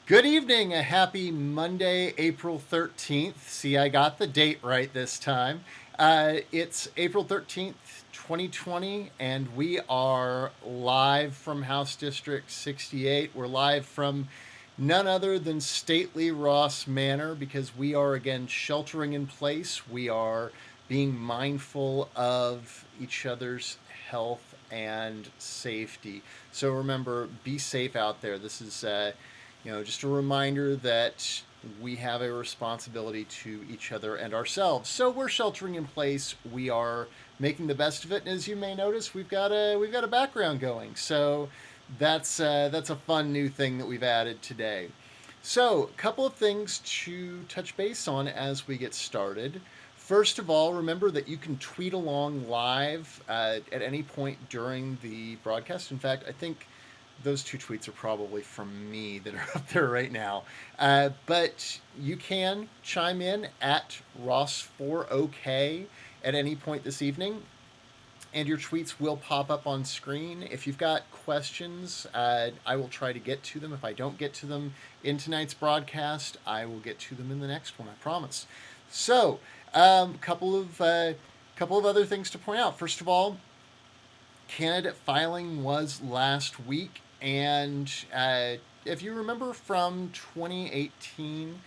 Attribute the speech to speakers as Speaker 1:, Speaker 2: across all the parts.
Speaker 1: Good evening. A happy Monday, April 13th. See, I got the date right this time. It's April 13th, 2020, and we are live from House District 68. We're live from none other than stately Ross Manor because we are again sheltering in place. We are being mindful of each other's health and safety. So remember, be safe out there. This is just a reminder that we have a responsibility to each other and ourselves. So we're sheltering in place. We are making the best of it. And as you may notice, we've got a background going. So that's a fun new thing that we've added today. So, a couple of things to touch base on as we get started. First of all, remember that you can tweet along live at any point during the broadcast. In fact, I think those two tweets are probably from me that are up there right now. But you can chime in at Ross4OK at any point this evening, and your tweets will pop up on screen. If you've got questions, I will try to get to them. If I don't get to them in tonight's broadcast, I will get to them in the next one, I promise. So, couple of other things to point out. First of all, candidate filing was last week, and if you remember from 2018,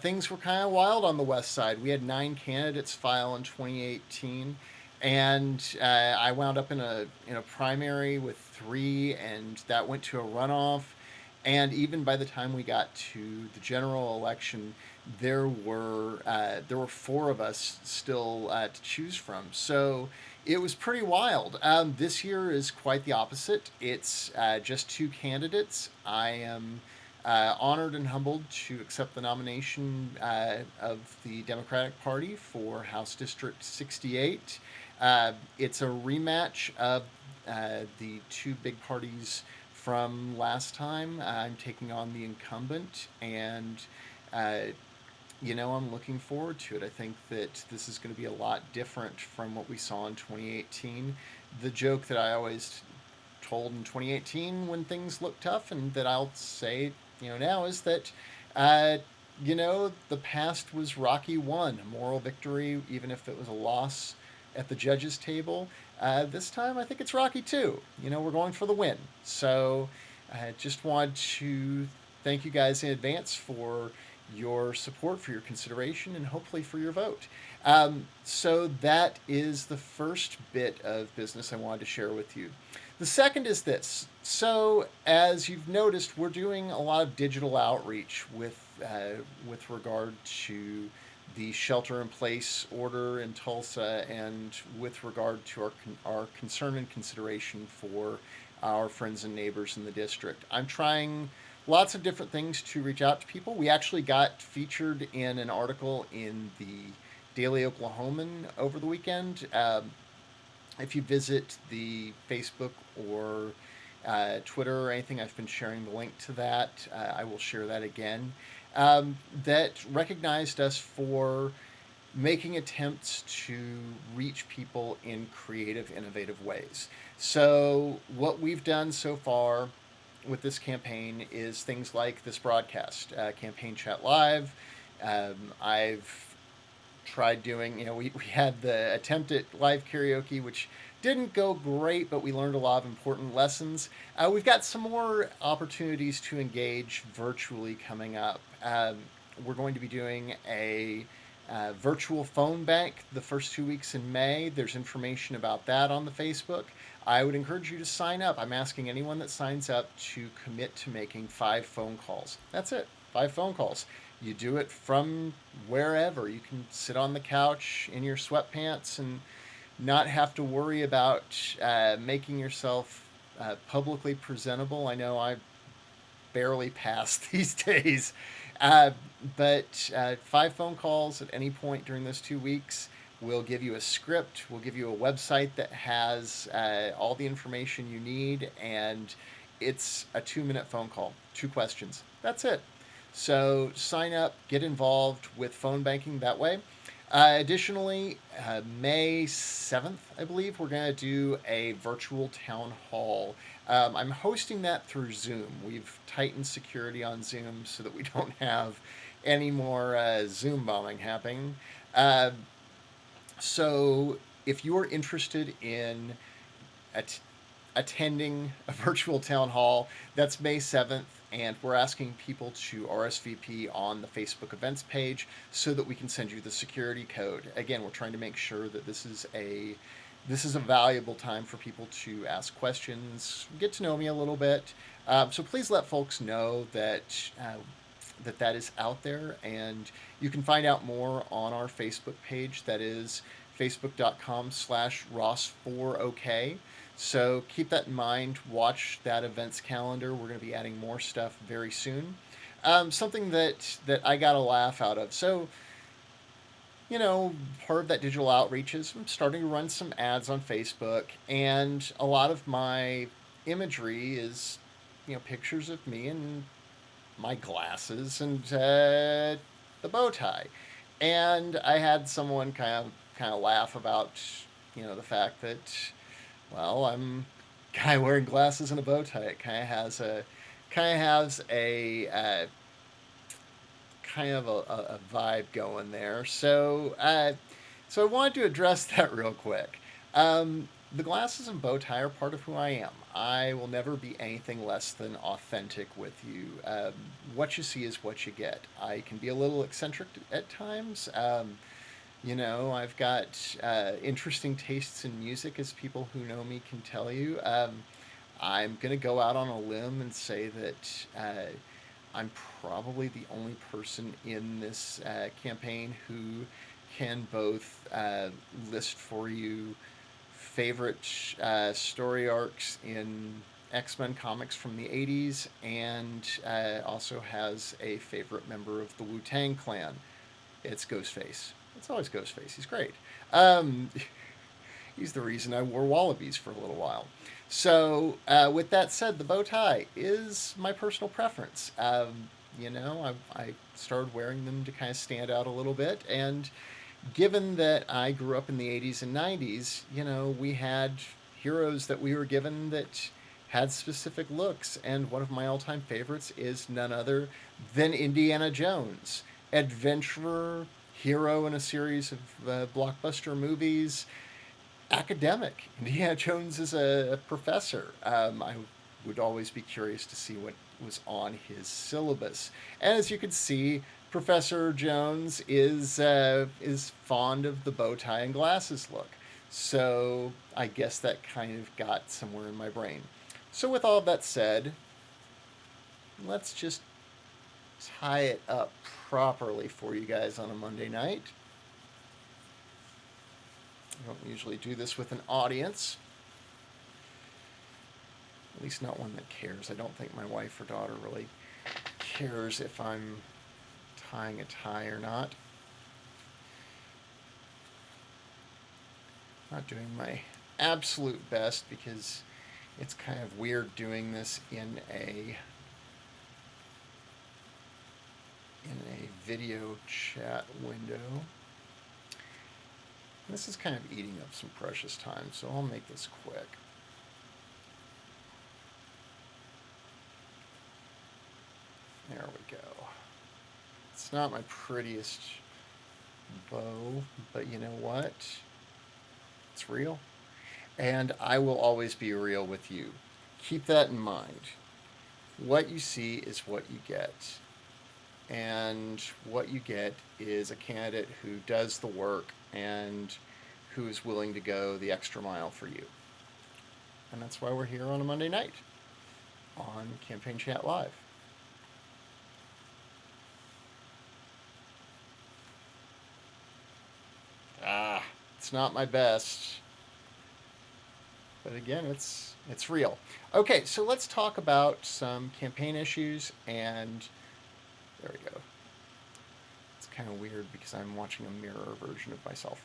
Speaker 1: things were kind of wild on the west side. We had 9 candidates file in 2018, and I wound up in a primary with 3, and that went to a runoff. And even by the time we got to the general election, there were 4 of us still to choose from. So it was pretty wild. This year is quite the opposite. It's just 2 candidates. I am honored and humbled to accept the nomination of the Democratic Party for House District 68. It's a rematch of the 2 big parties from last time. I'm taking on the incumbent, and uh, I'm looking forward to it. I think that this is going to be a lot different from what we saw in 2018. The joke that I always told in 2018 when things looked tough, and that I'll say, now, is that, uh, the past was Rocky 1, a moral victory, even if it was a loss at the judges' table. This time, I think it's Rocky 2. We're going for the win. So I just want to thank you guys in advance for your support, for your consideration, and hopefully for your vote. So that is the first bit of business I wanted to share with you. The second is this. So, as you've noticed, we're doing a lot of digital outreach with regard to the shelter-in-place order in Tulsa, and with regard to our concern and consideration for our friends and neighbors in the district. I'm trying lots of different things to reach out to people. We actually got featured in an article in the Daily Oklahoman over the weekend. If you visit the Facebook or Twitter or anything, I've been sharing the link to that. I will share that again. That recognized us for making attempts to reach people in creative, innovative ways. So, what we've done so far with this campaign is things like this broadcast, Campaign Chat Live. I've tried doing, we had the attempt at live karaoke, which didn't go great, but we learned a lot of important lessons. We've got some more opportunities to engage virtually coming up. We're going to be doing a virtual phone bank the first 2 weeks in May. There's information about that on the Facebook. I would encourage you to sign up. I'm asking anyone that signs up to commit to making 5 phone calls. That's it, 5 phone calls. You do it from wherever. You can sit on the couch in your sweatpants and not have to worry about making yourself publicly presentable. I know I barely pass these days. Uh, but 5 phone calls at any point during those 2 weeks. We'll give you a script. We'll give you a website that has all the information you need, and it's a 2-minute phone call, 2 questions. That's it. So sign up, get involved with phone banking that way. Additionally, May 7th, I believe, we're going to do a virtual town hall. I'm hosting that through Zoom. We've tightened security on Zoom so that we don't have any more Zoom bombing happening. Uh, so, if you're interested in at- attending a virtual town hall, that's May 7th, and we're asking people to RSVP on the Facebook events page so that we can send you the security code. Again, we're trying to make sure that this is a valuable time for people to ask questions, get to know me a little bit. So please let folks know that is out there, and you can find out more on our Facebook page. That is facebook.com/Ross4OK. So keep that in mind. Watch that events calendar. We're going to be adding more stuff very soon. Something that I got a laugh out of. So, part of that digital outreach is I'm starting to run some ads on Facebook, and a lot of my imagery is, pictures of me and my glasses and the bow tie. And I had someone kind of laugh about, the fact that, well, I'm a guy wearing glasses and a bow tie. It kind of a vibe going there. So I wanted to address that real quick. The glasses and bow tie are part of who I am. I will never be anything less than authentic with you. What you see is what you get. I can be a little eccentric at times. I've got interesting tastes in music, as people who know me can tell you. I'm going to go out on a limb and say that I'm probably the only person in this campaign who can both list for you favorite story arcs in X-Men comics from the 80s, and also has a favorite member of the Wu-Tang Clan. It's Ghostface. It's always Ghostface. He's great. Um, he's the reason I wore wallabies for a little while. So, with that said, the bow tie is my personal preference. I started wearing them to kind of stand out a little bit, and given that I grew up in the 80s and 90s, we had heroes that we were given that had specific looks, and one of my all-time favorites is none other than Indiana Jones, adventurer, hero in a series of blockbuster movies, academic. Indiana Jones is a professor. I would always be curious to see what was on his syllabus. And as you can see, Professor Jones is fond of the bow tie and glasses look. So I guess that kind of got somewhere in my brain. So with all of that said, let's just tie it up properly for you guys on a Monday night. I don't usually do this with an audience. At least not one that cares. I don't think my wife or daughter really cares if I'm tying a tie or not. Not doing my absolute best because it's kind of weird doing this in a video chat window. This is kind of eating up some precious time, so I'll make this quick. There we go. It's not my prettiest bow, but you know what? It's real. And I will always be real with you. Keep that in mind. What you see is what you get. And what you get is a candidate who does the work and who is willing to go the extra mile for you. And that's why we're here on a Monday night on Campaign Chat Live. It's not my best. But again, it's real. Okay, so let's talk about some campaign issues, and there we go. It's kind of weird because I'm watching a mirror version of myself.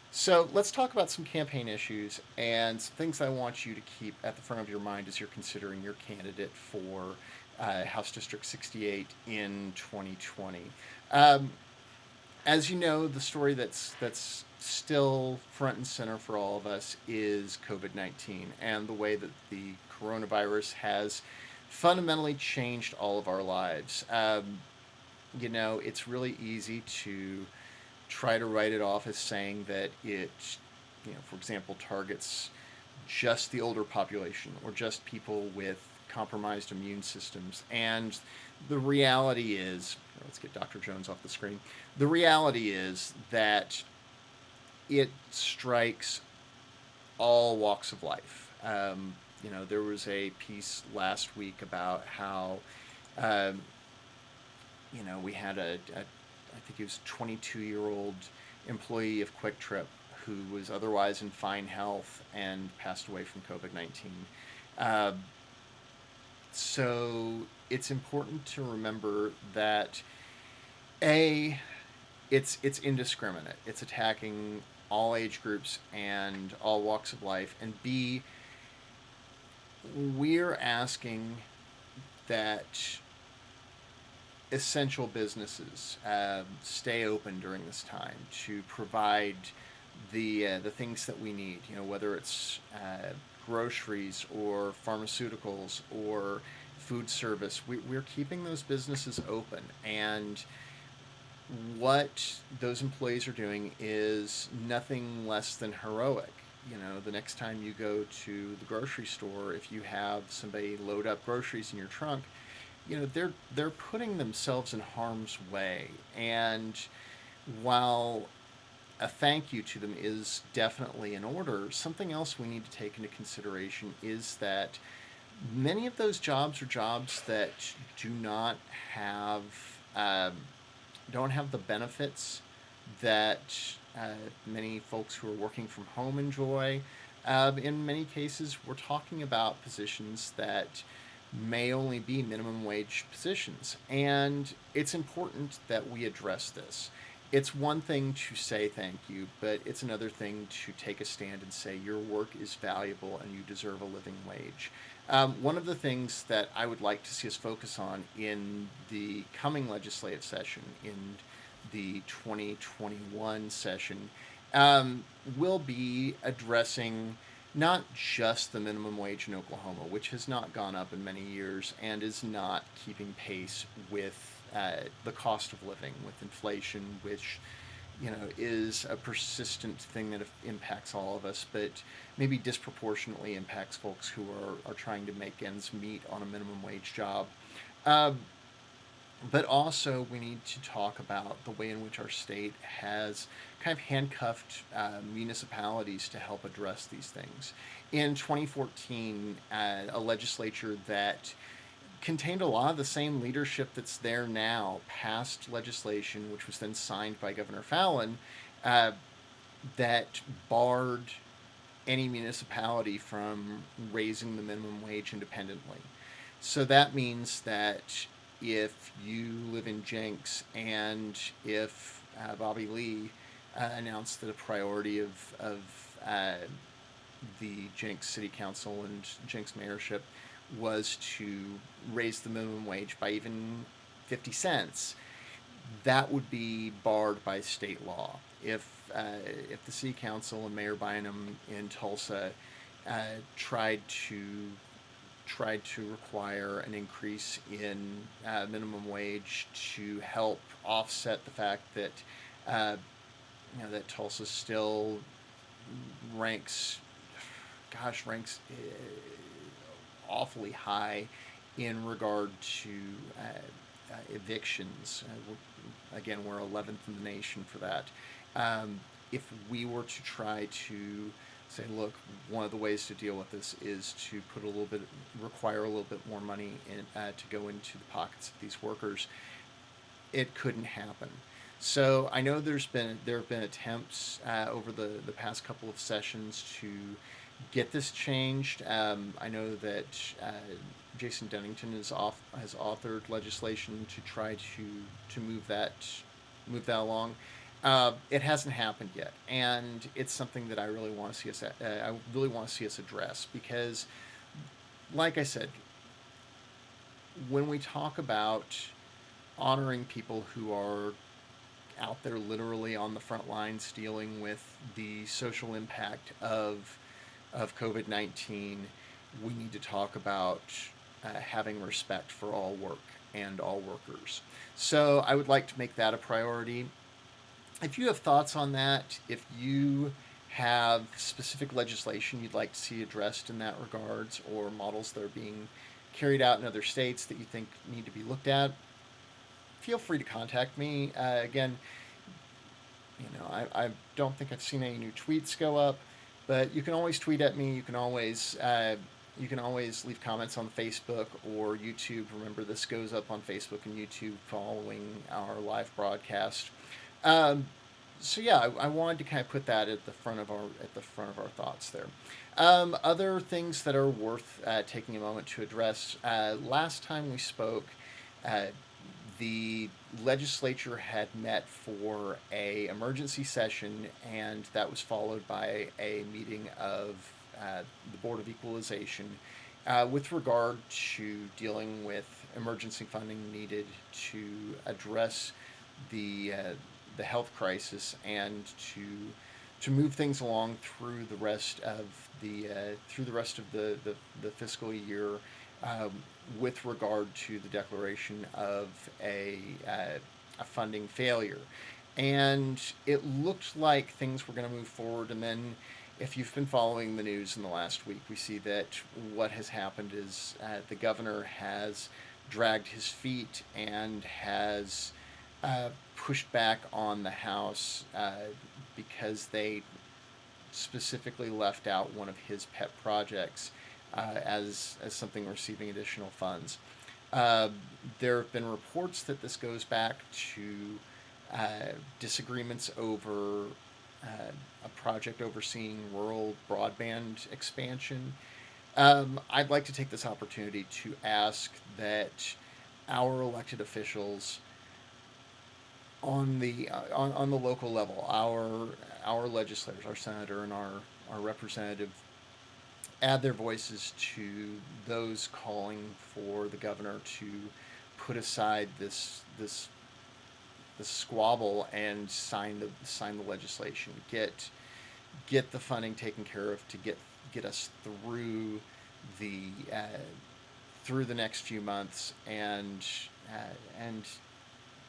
Speaker 1: So let's talk about some campaign issues and some things I want you to keep at the front of your mind as you're considering your candidate for House District 68 in 2020. As you know, the story that's still front and center for all of us is COVID-19 and the way that the coronavirus has fundamentally changed all of our lives. It's really easy to try to write it off as saying that it, for example, targets just the older population or just people with compromised immune systems. And the reality is, let's get Dr. Jones off the screen. The reality is that it strikes all walks of life. There was a piece last week about how, um, we had I think he was 22-year-old employee of Quick Trip who was otherwise in fine health and passed away from COVID-19. Uh, so it's important to remember that a it's indiscriminate. It's attacking all age groups and all walks of life. And B, we're asking that essential businesses stay open during this time to provide the things that we need. Whether it's groceries or pharmaceuticals or food service, we're keeping those businesses open. And what those employees are doing is nothing less than heroic. The next time you go to the grocery store, if you have somebody load up groceries in your trunk, they're putting themselves in harm's way. And while a thank you to them is definitely in order, something else we need to take into consideration is that many of those jobs are jobs that do not have um, don't have the benefits that many folks who are working from home enjoy. In many cases, we're talking about positions that may only be minimum wage positions. And it's important that we address this. It's one thing to say thank you, but it's another thing to take a stand and say your work is valuable and you deserve a living wage. One of the things that I would like to see us focus on in the coming legislative session, in the 2021 session, will be addressing not just the minimum wage in Oklahoma, which has not gone up in many years and is not keeping pace with the cost of living, with inflation, which is a persistent thing that impacts all of us, but maybe disproportionately impacts folks who are trying to make ends meet on a minimum wage job. Uh, but also, we need to talk about the way in which our state has kind of handcuffed municipalities to help address these things. In 2014, a legislature that contained a lot of the same leadership that's there now passed legislation, which was then signed by Governor Fallon, uh, that barred any municipality from raising the minimum wage independently. So that means that if you live in Jenks and if Bobby Lee announced that a priority of the Jenks City Council and Jenks Mayorship was to raise the minimum wage by even 50 cents, that would be barred by state law. If the city council and Mayor Bynum in Tulsa uh, tried to require an increase in minimum wage to help offset the fact that that Tulsa still ranks, awfully high in regard to evictions. Again, we're 11th in the nation for that. If we were to try to say, look, one of the ways to deal with this is to require a little bit more money to go into the pockets of these workers, it couldn't happen. So I know there have been attempts over the past couple of sessions to get this changed. I know that Jason Dunnington has authored legislation to try to move that along. It hasn't happened yet, and it's something that I really want to see us address because, like I said, when we talk about honoring people who are out there literally on the front lines dealing with the social impact of COVID-19, we need to talk about having respect for all work and all workers. So I would like to make that a priority. If you have thoughts on that, if you have specific legislation you'd like to see addressed in that regards, or models that are being carried out in other states that you think need to be looked at, feel free to contact me. Again, I don't think I've seen any new tweets go up, but you can always tweet at me. You can always leave comments on Facebook or YouTube. Remember, this goes up on Facebook and YouTube following our live broadcast. Um, so yeah, I wanted to kind of put that at the front of our thoughts there. Other things that are worth taking a moment to address. Last time we spoke, uh, the legislature had met for a emergency session, and that was followed by a meeting of the Board of Equalization with regard to dealing with emergency funding needed to address the uh, the health crisis and to move things along through the rest of the fiscal year, um, with regard to the declaration of a funding failure. And it looked like things were going to move forward. And then, if you've been following the news in the last week, we see that what has happened is the governor has dragged his feet and has pushed back on the House because they specifically left out one of his pet projects as something receiving additional funds. Uh, there have been reports that this goes back to disagreements over a project overseeing rural broadband expansion. I'd like to take this opportunity to ask that our elected officials on the local level, our legislators, our senator, and our representative, add their voices to those calling for the governor to put aside this squabble and sign the legislation. Get the funding taken care of to get us the uh, through the next few months, and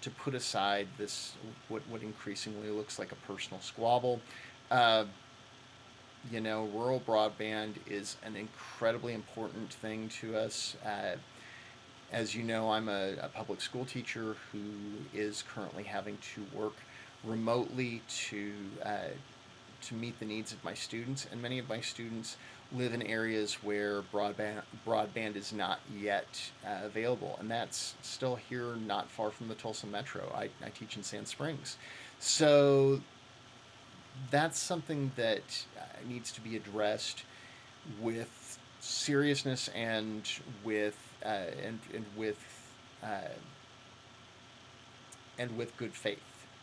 Speaker 1: to put aside this what increasingly looks like a personal squabble. Uh, Rural broadband is an incredibly important thing to us. As you know, I'm a public school teacher who is currently having to work remotely to meet the needs of my students, and many of my students live in areas where broadband is not yet available, and that's still here, not far from the Tulsa Metro. I teach in Sand Springs, so that's something that needs to be addressed with seriousness and uh, and with good faith.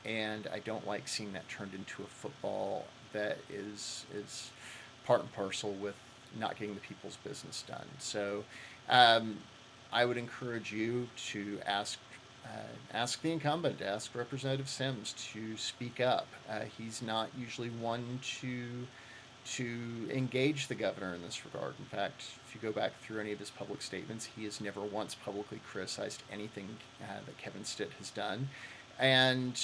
Speaker 1: And I don't like seeing that turned into a football that is part and parcel with not getting the people's business done. So um, I would encourage you to ask the incumbent, ask Representative Sims to speak up. He's not usually one to engage the governor in this regard. In fact, if you go back through any of his public statements, he has never once publicly criticized anything that Kevin Stitt has done. And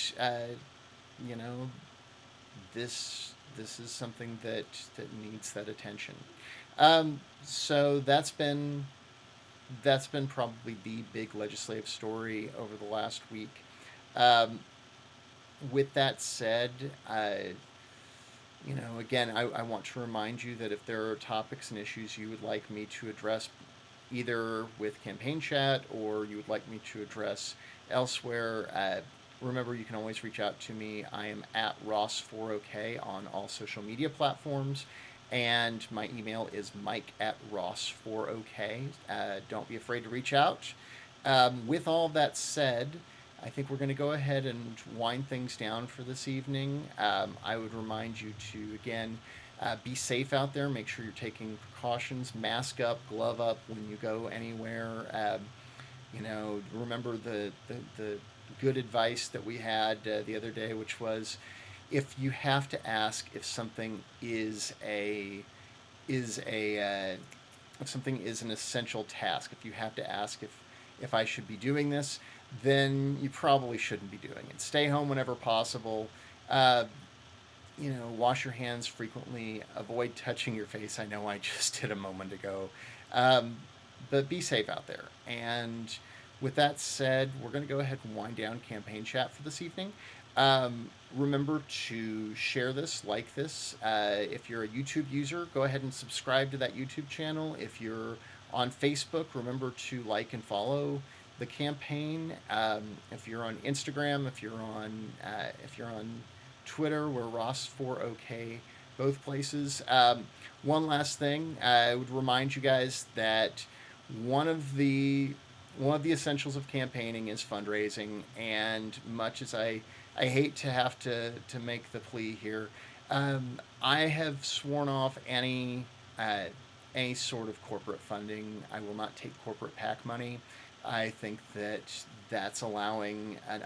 Speaker 1: you know, this is something that needs that attention. So that's been probably the big legislative story over the last week. Um, with that said, again, I want to remind you that if there are topics and issues you would like me to address, either with campaign chat or you would like me to address elsewhere, remember you can always reach out to me. I am at Ross4OK on all social media platforms, and my email is mike at Ross4OK. Don't be afraid to reach out. With all that said, I think we're going to go ahead and wind things down for this evening. I would remind you to, again, be safe out there. Make sure you're taking precautions. Mask up, glove up when you go anywhere. Remember the good advice that we had the other day, which was if you have to ask if something is a if something is an essential task, if you have to ask if I should be doing this, then you probably shouldn't be doing it. Stay home whenever possible. Uh, wash your hands frequently. Avoid touching your face. I know I just did a moment ago. Um, but be safe out there. And with that said, we're going to go ahead and wind down campaign chat for this evening. Remember to share this, like this. If you're a YouTube user, go ahead and subscribe to that YouTube channel. If you're on Facebook, remember to like and follow the campaign. If you're on Instagram, if you're on Twitter, we're Ross4OK, both places. One last thing, I would remind you guys that one of the one of the essentials of campaigning is fundraising, and much as I hate to have to make the plea here, I have sworn off any sort of corporate funding. I will not take corporate PAC money. I think that that's allowing an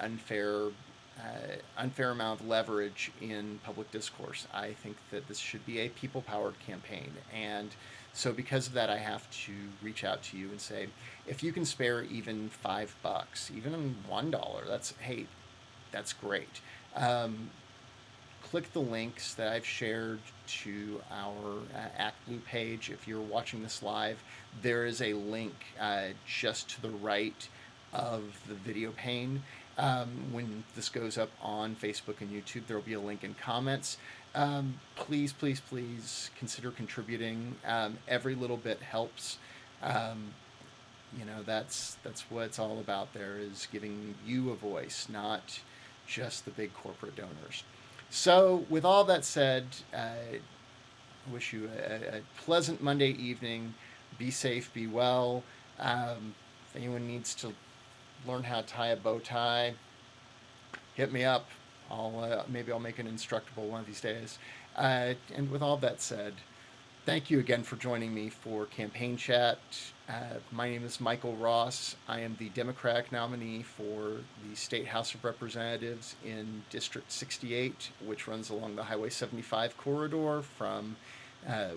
Speaker 1: unfair amount of leverage in public discourse. I think that this should be a people powered campaign. And so, because of that, I have to reach out to you and say, if you can spare even $5, even $1, that's great. Um, Click the links that I've shared to our Act Blue page. If you're watching this live, there is a link just to the right of the video pane. When this goes up on Facebook and YouTube, there will be a link in comments. Please, please, please consider contributing. Every little bit helps. Um, that's what it's all about. There is giving you a voice, not just the big corporate donors. So, with all that said, I wish you a pleasant Monday evening. Be safe, be well. If anyone needs to learn how to tie a bow tie, hit me up. Maybe I'll make an instructable one of these days. And with all that said, thank you again for joining me for Campaign Chat. My name is Michael Ross. I am the Democratic nominee for the State House of Representatives in District 68, which runs along the Highway 75 corridor from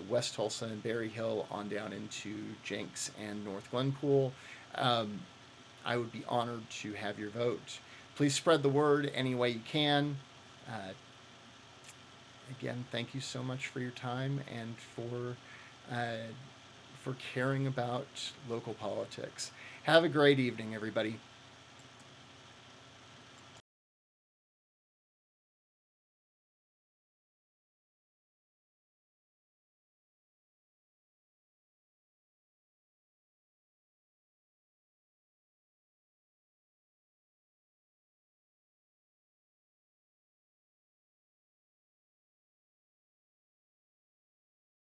Speaker 1: West Tulsa and Berry Hill on down into Jenks and North Glenpool. I would be honored to have your vote. Please spread the word any way you can. Uh, Again, thank you so much for your time and for caring about local politics. Have a great evening, everybody.